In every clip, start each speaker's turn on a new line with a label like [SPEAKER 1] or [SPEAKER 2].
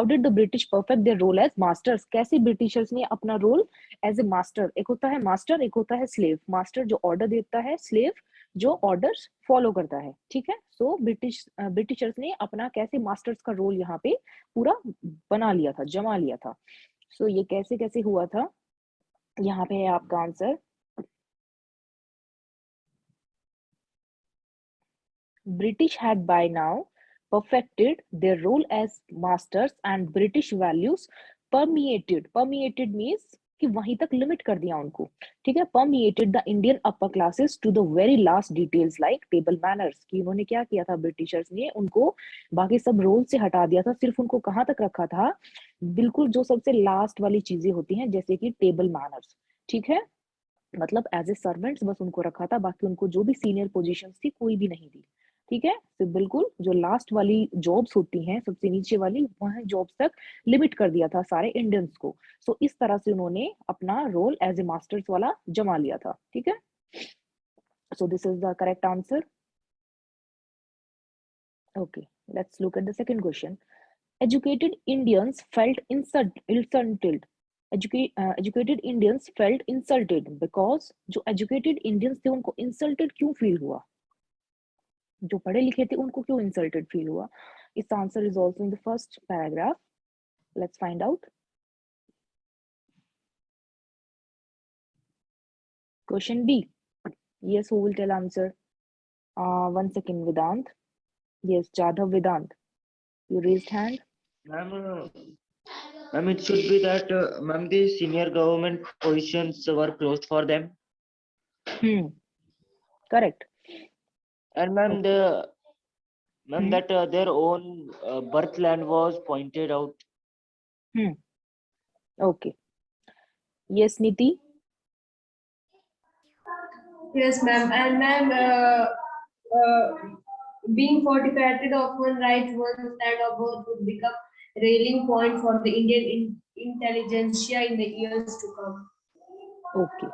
[SPEAKER 1] How did the British perfect their role as masters, कैसे Britishers ने अपना role as a master, एक होता है मास्टर, एक होता है स्लेव, मास्टर जो ऑर्डर देता है, स्लेव जो ऑर्डर्स फॉलो करता है, ठीक है। सो ब्रिटिशर्स ने अपना कैसे मास्टर्स का रोल यहाँ पे पूरा बना लिया था, जमा लिया था। सो ये कैसे कैसे हुआ था, यहाँ पे है आपका answer. British had by now perfected their role as masters and British values permeated means कि वहीं तक लिमिट कर दिया उनको, ठीक है। permeated the Indian upper classes to the very last details like table manners, कि उन्होंने क्या किया था, ब्रिटिशर्स ने उनको बाकी सब रोल से हटा दिया था, सिर्फ उनको कहाँ तक रखा था, बिल्कुल जो सबसे लास्ट वाली चीजें होती हैं जैसे कि टेबल मैनर्स, ठीक है। मतलब एज ए सर्वेंट्स बस उनको रखा था, बाकी उनको जो भी सीनियर पोजीशंस थी कोई भी नहीं दी, ठीक है। तो बिल्कुल जो लास्ट वाली जॉब्स होती हैं, सबसे नीचे वाली, वह जॉब्स तक लिमिट कर दिया था सारे इंडियंस को। सो इस तरह से उन्होंने अपना रोल एज ए मास्टर्स वाला जमा लिया था, ठीक है। सो this is the correct answer. Okay, let's look at the second question. Educated Indians felt insulted. Educated Indians felt insulted because जो educated Indians थे उनको insulted क्यों feel हुआ, जो पढ़े लिखे थे उनको क्यों insulted feel हुआ? Its answer is also in the first paragraph. Let's find out. Question B. Yes, who will tell answer? 1 second, Vedant. Yes, Jadhav Vedant. You raised hand.
[SPEAKER 2] Ma'am, it should be that ma'am, the senior government positions were closed for them.
[SPEAKER 1] Correct.
[SPEAKER 2] And ma'am, that their own birthland was pointed out.
[SPEAKER 1] Okay. Yes, Niti.
[SPEAKER 3] Yes, ma'am. And ma'am, being fortified of one right, one side of both would become railing point for the Indian intelligentsia in the years to come.
[SPEAKER 1] Okay.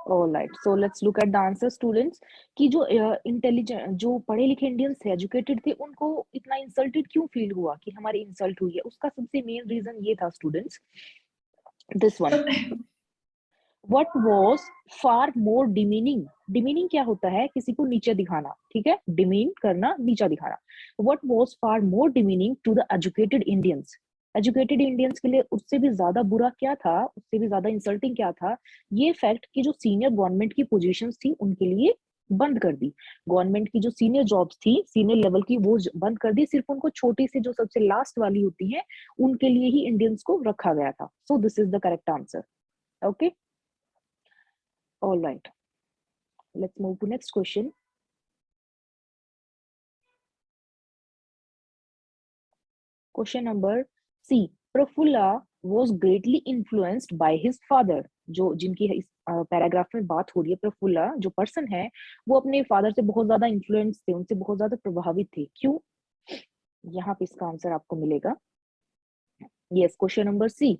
[SPEAKER 1] All right. So let's look at the answer, students. कि जो intelligent, जो पढ़े लिखे Indians थे, educated थे, उनको इतना insulted क्यों फील हुआ कि हमारी इंसल्ट हुई है, उसका सबसे मेन रीजन ये था students, this one. What was far more demeaning? Demeaning क्या होता है, किसी को नीचे दिखाना, ठीक है, demean करना, नीचा दिखाना। What was far more demeaning to the educated Indians? Educated Indians के लिए उससे भी ज्यादा बुरा क्या था, उससे भी ज्यादा इंसल्टिंग क्या था, ये फैक्ट कि जो सीनियर गवर्नमेंट की पोजीशंस थी उनके लिए बंद कर दी, गवर्नमेंट की जो सीनियर जॉब्स थी सीनियर लेवल की वो बंद कर दी, सिर्फ उनको छोटी सी जो सबसे लास्ट वाली होती है उनके लिए ही इंडियंस को रखा गया था। सो this is the correct answer. Okay, all right, let's move to next question. Question number C. Prafulla was greatly influenced by his father. जो जिनकी इस पैराग्राफ में बात हो रही है, प्रफुल्ला जो पर्सन है वो अपने फादर से बहुत ज्यादा इन्फ्लुएंस थे, उनसे बहुत ज्यादा प्रभावित थे, क्यों? यहाँ पे इसका आंसर आपको मिलेगा। Yes, question number C.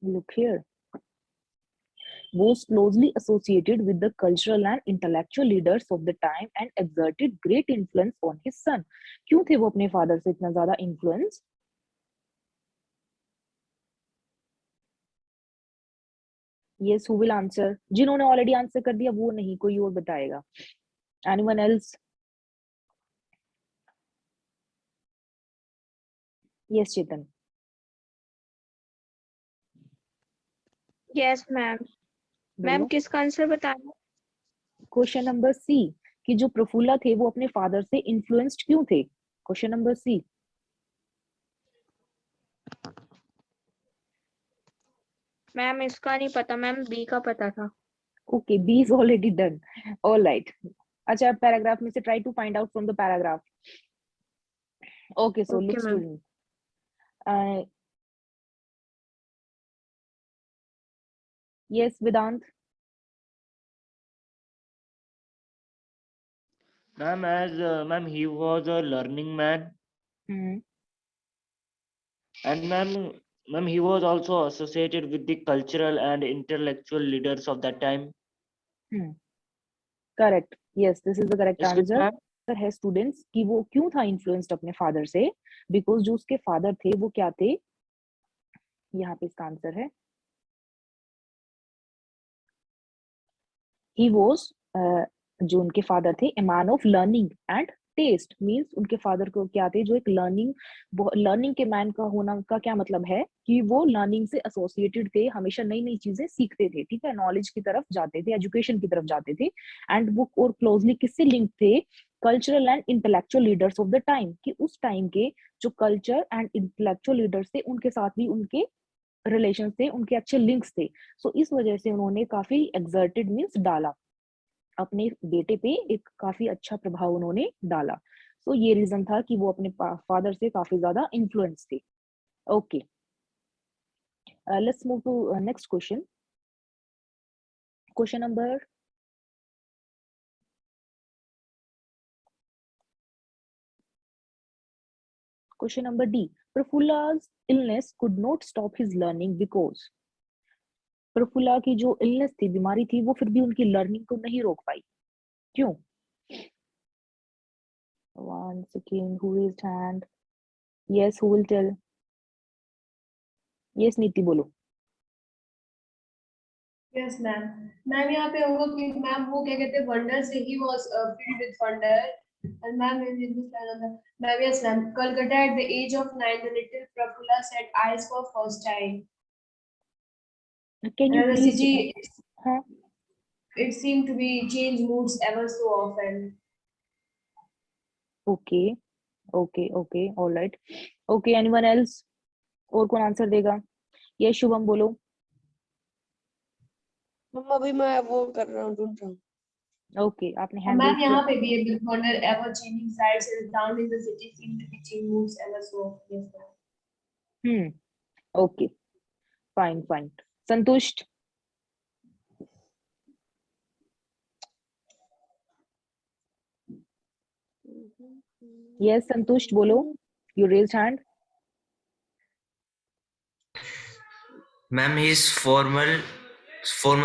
[SPEAKER 1] Look here. Was closely associated with the cultural and intellectual leaders of the time and exerted great influence on his son. क्यों थे वो अपने फादर से इतना ज्यादा influence? Yes, who will answer? जिन्होंने already answer कर दिया वो नहीं, कोई और बताएगा। Anyone else? Yes, Chetan.
[SPEAKER 4] Yes ma'am. Ma'am किसका आंसर बताना?
[SPEAKER 1] क्वेश्चन नंबर सी, कि जो प्रफुल्ला थे वो अपने फादर से इन्फ्लुएंस्ड क्यों थे? क्वेश्चन नंबर सी।
[SPEAKER 4] मैम इसका नहीं पता मैम, बी का पता था।
[SPEAKER 1] Okay, B is already done. Alright, अच्छा पैराग्राफ में से try to find out from the paragraph. Okay, so look student, yes, Vedant.
[SPEAKER 2] Ma'am, as ma'am, he was a learning man. And ma'am, he was also associated with the cultural and intellectual leaders of that time.
[SPEAKER 1] Correct, yes, this is the correct
[SPEAKER 2] इसके
[SPEAKER 1] answer
[SPEAKER 2] बाद
[SPEAKER 1] है students कि वो क्यों था influenced अपने father से, because जो उसके फादर थे वो क्या थे, यहाँ पे इसका आंसर है ही वॉज, जो उनके फादर थे a man of learning and taste, means उनके फादर को क्या थे, जो एक लर्निंग के मैन का होना का क्या मतलब है कि वो लर्निंग से एसोसिएटेड थे, हमेशा नई नई चीजें सीखते थे, ठीक है, नॉलेज की तरफ जाते थे, एजुकेशन की तरफ जाते थे, एंड वो और क्लोजली किससे लिंक थे, cultural and intellectual leaders of the time, कि उस टाइम के जो कल्चर एंड इंटेलेक्चुअल लीडर्स थे उनके साथ भी उनके रिलेशन थे, उनके अच्छे लिंक्स थे। सो इस वजह से उन्होंने काफी एक्सर्टेड मीन्स डाला, अपने बेटे पे एक काफी अच्छा प्रभाव उन्होंने डाला। सो ये रीजन था कि वो अपने फादर से काफी ज्यादा इन्फ्लुएंस थे। Okay, let's move to next question. Question number D. Prafulla's illness could not stop his learning because Prafulla की जो इलनेस थी, बीमारी थी, वो फिर भी उनकी लर्निंग को नहीं रोक पाई, क्यों? One second, who raised hand? Yes, who will tell? Yes, नीति बोलो।
[SPEAKER 3] Yes ma'am. मैम यहाँ पे होगा कि मैम वो क्या कहते हैं, वंडर से he was filled with wonder. And ma'am, in this line on the ma'am, yes ma'am, Kolkata at the age of 9, the little Prafulla set eyes for first time.
[SPEAKER 1] Can you
[SPEAKER 3] And the
[SPEAKER 1] please?
[SPEAKER 3] city,
[SPEAKER 1] हाँ,
[SPEAKER 3] it seemed to be change moods ever so often.
[SPEAKER 1] okay, okay, okay, all right. Okay, anyone else? और कौन answer देगा? ये शुभम बोलो।
[SPEAKER 5] मम्मा अभी मैं वो कर रहा हूँ, ढूंढ रहा हूँ।
[SPEAKER 1] ओके, आपने
[SPEAKER 3] और
[SPEAKER 1] हैंड
[SPEAKER 3] मैम
[SPEAKER 1] रेज
[SPEAKER 3] यहाँ
[SPEAKER 1] किया।
[SPEAKER 3] पे भी with wonder ever changing sides and down in the city seemed to be change moods ever so often. Yes ma'am.
[SPEAKER 1] Okay, fine fine. संतुष्ट? यस, संतुष्ट बोलो। You raised hand.
[SPEAKER 6] Ma'am, his formal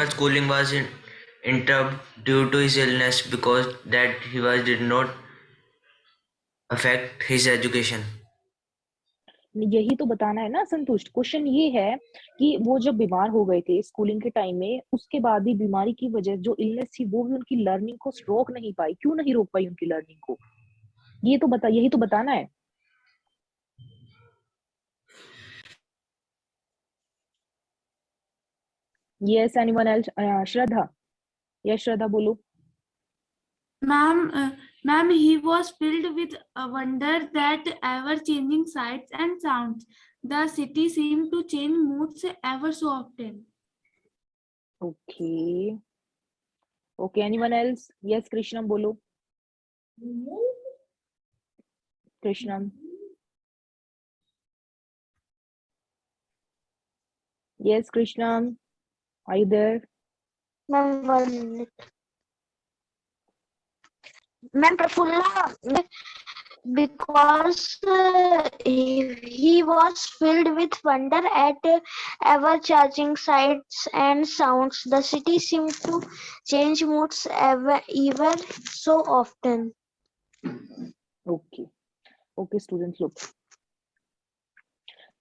[SPEAKER 6] schooling was interrupted due to his illness because that he was did not affect his education.
[SPEAKER 1] यही तो बताना है ना संतुष्ट। Question ये है कि वो जब बीमार हो गए थे स्कूलिंग के टाइम में, उसके बाद भी बीमारी की वजह जो इलनेस थी वो भी उनकी लर्निंग को रोक नहीं पाई, क्यों नहीं रोक पाई उनकी लर्निंग को? ये तो बता, यही तो बताना है। Yes, anyone else? Shraddha? Yes, Shraddha बोलो।
[SPEAKER 7] Ma'am, he was filled with a wonder that ever-changing sights and sounds. The city seemed to change moods ever so often.
[SPEAKER 1] Okay okay, anyone else? Yes, Krishnam बोलो। Krishnam? Yes Krishnam, are you there?
[SPEAKER 4] Ma'am, 1 minute. Ma'am, Prafulla, because he was filled with wonder at ever-changing sights and sounds. The city seemed to change moods ever so often.
[SPEAKER 1] Okay okay students, look,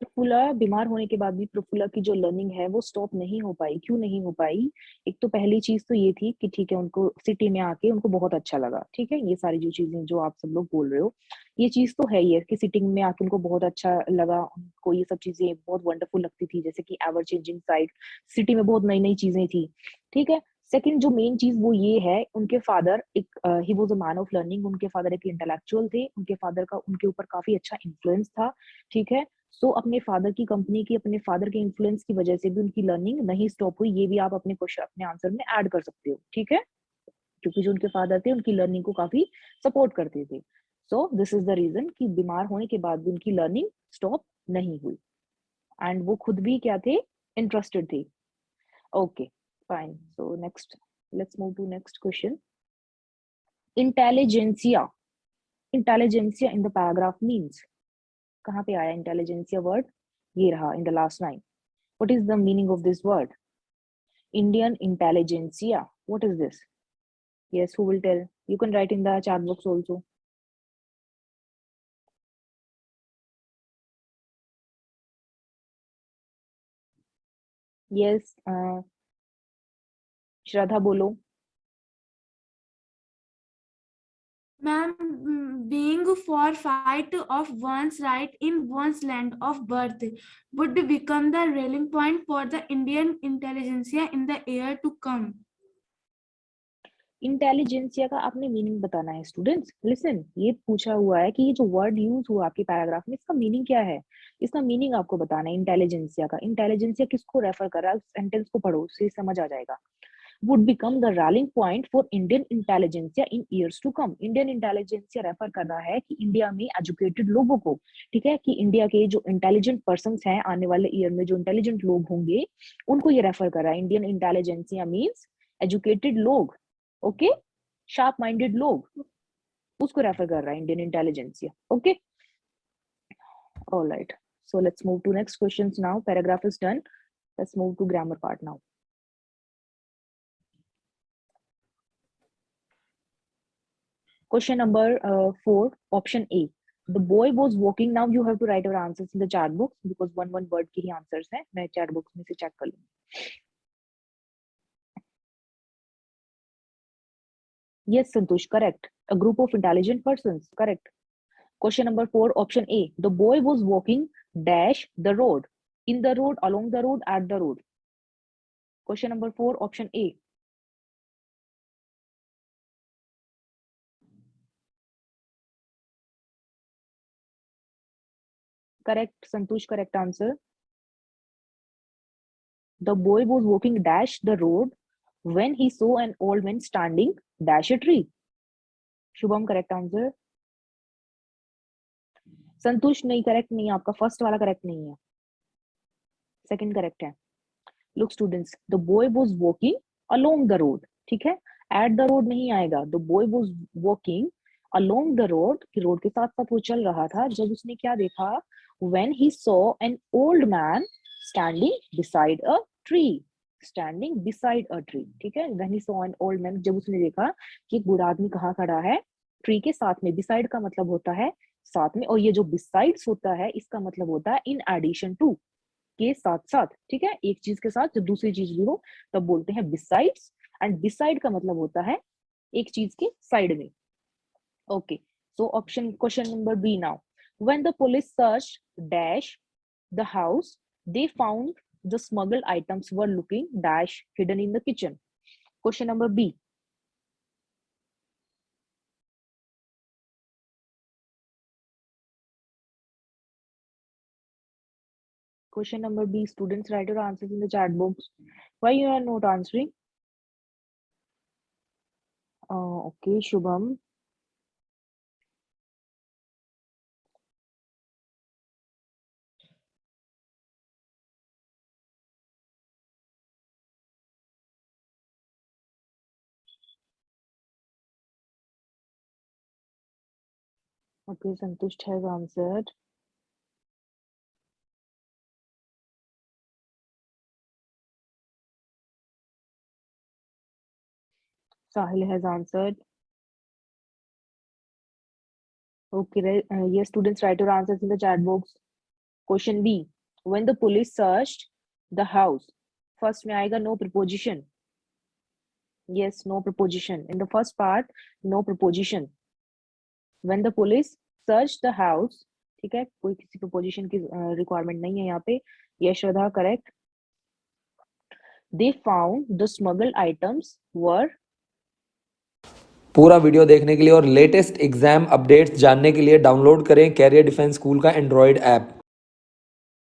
[SPEAKER 1] Prafulla बीमार होने के बाद भी प्रफुल्ला की जो learning है वो stop नहीं हो पाई। क्यों नहीं हो पाई? एक तो पहली चीज तो ये थी कि ठीक है, उनको सिटी में आके उनको बहुत अच्छा लगा, ठीक है, ये सारी जो चीजें जो आप सब लोग बोल रहे हो, ये चीज तो है ही है कि सिटी में आके उनको बहुत अच्छा लगा, उनको ये सब चीजें बहुत वंडरफुल लगती थी, जैसे कि एवर चेंजिंग साइड, सिटी में बहुत नई नई चीजें थी, ठीक है। सेकंड जो मेन चीज वो ये है, उनके फादर एक he was a man of learning, उनके फादर एक इंटेलेक्चुअल थे, उनके फादर का उनके ऊपर काफी अच्छा इन्फ्लुएंस था, ठीक है। सो अपने फादर की कंपनी की, अपने फादर के इन्फ्लुएंस की वजह से भी उनकी लर्निंग नहीं स्टॉप हुई, ये भी आप अपने क्वेश्चन अपने आंसर में ऐड कर सकते हो, ठीक है, क्योंकि जो उनके फादर थे उनकी लर्निंग को काफी सपोर्ट करते थे। So this is the reason कि बीमार होने के बाद भी उनकी लर्निंग स्टॉप नहीं हुई, एंड वो खुद भी क्या थे, इंटरेस्टेड थे। Okay fine, so next, let's move to next question. Intelligentsia, intelligentsia in the paragraph means, कहाँ पे आया इंटेलिजेंसिया वर्ड? ये रहा in the last line. What is the meaning of this word? Indian intelligentsia, what is this? Yes, who will tell? You can write in the chat box also. Yes, श्रद्धा बोलो.
[SPEAKER 7] Ma'am, being for fight of one's right in one's land of birth would become the rallying point for the Indian intelligentsia in the year to come.
[SPEAKER 1] Intelligentsia का आपने meaning बताना है students. Listen, ये पूछा हुआ है कि ये जो वर्ड यूज हुआ आपके पैराग्राफ में, इसका मीनिंग क्या है. इसका मीनिंग आपको बताना है इंटेलिजेंसिया का. इंटेलिजेंसिया किसको रेफर कर रहा है, सेंटेंस को पढ़ो, उससे समझ आ जाएगा. would become the rallying point for Indian intelligentsia in years to come. Indian intelligentsia refer कर रहा है कि इंडिया में एजुकेटेड लोगों को, ठीक है, कि इंडिया के जो इंटेलिजेंट पर्सन्स हैं, आने वाले ईयर में जो इंटेलिजेंट लोग होंगे, उनको ये रेफर कर रहा है. इंडियन इंटेलिजेंसिया मीन्स एजुकेटेड लोग, ओके, शार्प माइंडेड लोग, उसको रेफर कर रहा है Indian intelligentsia. Okay, alright. So let's move to next questions now. Paragraph is done. Let's move to grammar part now. Question number 4, option A. The boy was walking. Now you have to write your answers in the chat box because one word के ही answers हैं. मैं chat box में से check कर लूँगी. Yes, Santosh, correct. A group of intelligent persons, correct. Question number 4, option A. The boy was walking dash the road, in the road, along the road, at the road. Question number 4, option A. Correct, Santosh, correct answer. The boy was walking dash the road when he saw an old man standing dash a tree. Shubham, correct answer. संतोष नहीं, correct नहीं है आपका. First वाला correct नहीं है, second correct है. Look students, the boy was walking along the road, ठीक है, एट द रोड नहीं आएगा. The boy was walking along the road, कि रोड के साथ साथ वो चल रहा था जब उसने क्या देखा, when he saw an old man standing beside a tree. Standing beside a tree, ठीक है. When he saw an old man, जब उसने देखा कि एक बूढ़ा आदमी कहाँ खड़ा है, ट्री के साथ में. बिसाइड का मतलब होता है साथ में, और ये जो बिसाइड्स होता है इसका मतलब होता है इन एडिशन टू, के साथ साथ, ठीक है. एक चीज के साथ जब दूसरी चीज भी हो तब बोलते हैं बिसाइड्स, एंड बिसाइड का मतलब होता है एक चीज के साइड में. Okay, so option, question number B now. When the police search dash the house, they found the smuggled items were looking dash hidden in the kitchen. Question number B. Question number B, students write your answers in the chat box. Why you are not answering? Okay, Shubham. Okay, Santush has answered. Sahil has answered. Okay, yes, students write your answers in the chat box. Question B. When the police searched the house, first में आएगा no preposition. Yes, no preposition. In the first part, no preposition. When the police searched the house, ठीक है, कोई किसी preposition की requirement नहीं है यहाँ पे. Yashoda, correct. They found the smuggled items were.
[SPEAKER 8] पूरा वीडियो देखने के लिए और लेटेस्ट एग्जाम अपडेट्स जानने के लिए डाउनलोड करें कैरियर डिफेंस स्कूल का एंड्रॉयड ऐप.